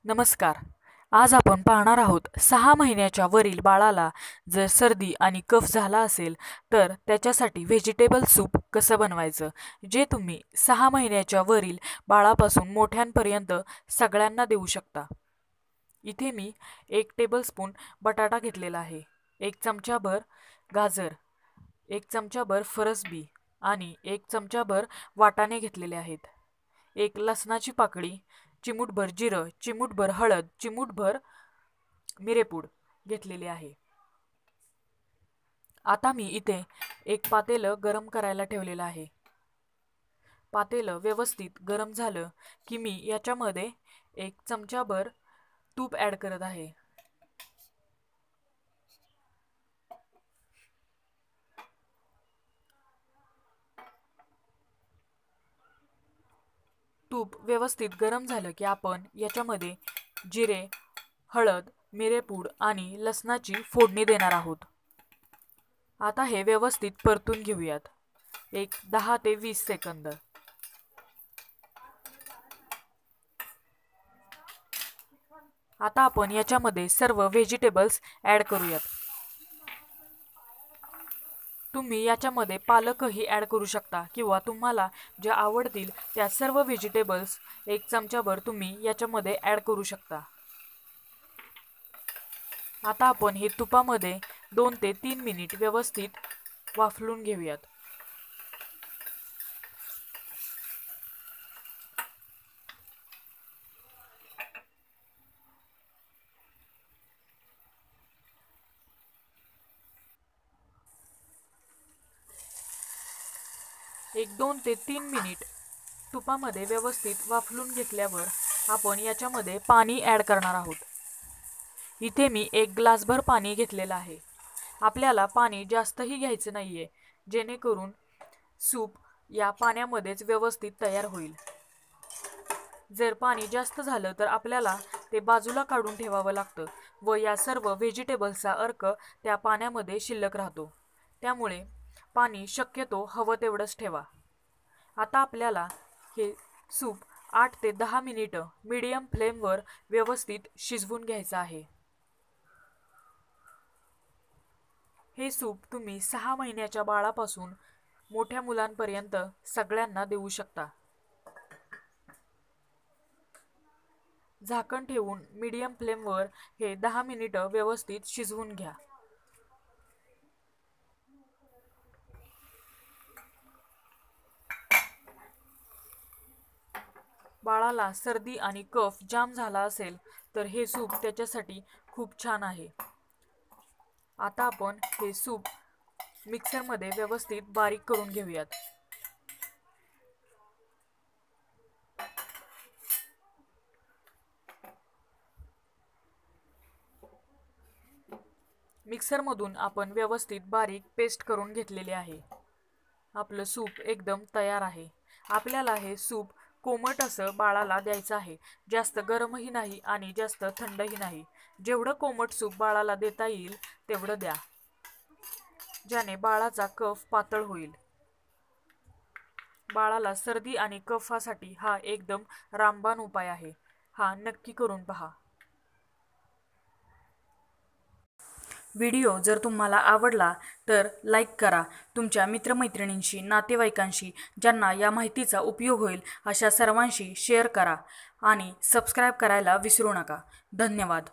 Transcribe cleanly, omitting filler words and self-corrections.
नमस्कार. आज आपण पाहणार आहोत 6 महिन्याच्या वरील बाळाला जर सर्दी आणि कफ झाला असेल तर त्याच्यासाठी व्हेजिटेबल सूप कसं बनवायचं, जे तुम्ही 6 महिन्याच्या वरील बाळापासून मोठ्यांपर्यंत सगळ्यांना देऊ शकता. इथे मी 1 टेबलस्पून बटाटा घेतलेला आहे, 1 चमचाभर गाजर, 1 चमचाभर फरसबी आणि 1 चमचाभर वाटाणे घेतलेले आहेत. 1 लसणाची पाकळी, चिमूटभर जिरं, चिमूटभर हळद, चिमूटभर मिरेपूड घेतलेली आहे. आता मी इथे 1 पातेलं गरम करायला ठेवलेलं आहे. पातेलं व्यवस्थित गरम झालं की मी याच्यामध्ये 1 चमचाभर तूप ॲड करत आहे. तूप व्यवस्थित गरम झालं की आपण याच्यामध्ये जिरे, हळद, मिरेपूड आणि लसणाची फोडणी देणार आहोत. आता हे व्यवस्थित परतून घेऊयात 10 ते 20 सेकंद. आता आपण याच्यामध्ये सर्व व्हेजिटेबल्स ॲड करूयात. तुम्ही याच्यामध्ये पालकही ॲड करू शकता किंवा तुम्हाला ज्या आवडतील त्या सर्व व्हेजिटेबल्स 1 चमचाभर तुम्ही याच्यामध्ये ॲड करू शकता. आता आपण हे तुपामध्ये 2 ते 3 मिनिट व्यवस्थित वाफलून घेऊयात. एक 2 ते 3 मिनिट तुपामध्ये व्यवस्थित वाफलून घेतल्यावर आपण याच्यामध्ये पाणी ॲड करणार आहोत. इथे मी 1 ग्लासभर पाणी घेतलेलं आहे. आपल्याला पाणी जास्तही घ्यायचं नाहीये, जेणेकरून सूप या पाण्यामध्येच व्यवस्थित तयार होईल. जर पाणी जास्त झालं तर आपल्याला ते बाजूला काढून ठेवावं लागतं व या सर्व व्हेजिटेबल्सचा अर्क त्या पाण्यामध्ये शिल्लक राहतो. त्यामुळे पाणी शक्यतो हवं तेवढंच ठेवा. आता आपल्याला हे सूप 8 ते 10 मिनिटं मीडियम फ्लेमवर व्यवस्थित शिजवून घ्यायचं आहे. हे सूप तुम्ही 6 महिन्याच्या बाळापासून मोठ्या मुलांपर्यंत सगळ्यांना देऊ शकता. झाकण ठेवून मीडियम फ्लेमवर हे 10 मिनिटं व्यवस्थित शिजवून घ्या. बाळाला सर्दी आणि कफ जाम झाला असेल तर हे सूप त्याच्यासाठी खूप छान आहे. आता आपण हे सूप मिक्सरमध्ये व्यवस्थित बारीक करून घेऊयात. मिक्सरमधून आपण व्यवस्थित बारीक पेस्ट करून घेतलेले आहे. आपलं सूप एकदम तयार आहे. आपल्याला हे सूप कोमट असं बाळाला द्यायचं आहे. जास्त गरमही नाही आणि जास्त थंडही नाही. जेवढं कोमट सूप बाळाला देता येईल तेवढं द्या, ज्याने बाळाचा कफ पातळ होईल. बाळाला सर्दी आणि कफासाठी हा एकदम रामबाण उपाय आहे. हा नक्की करून पहा. व्हिडिओ जर तुम्हाला आवडला तर लाईक करा. तुमच्या मित्रमैत्रिणींशी, नातेवाईकांशी, ज्यांना या माहितीचा उपयोग होईल अशा सर्वांशी शेअर करा आणि सबस्क्राईब करायला विसरू नका. धन्यवाद.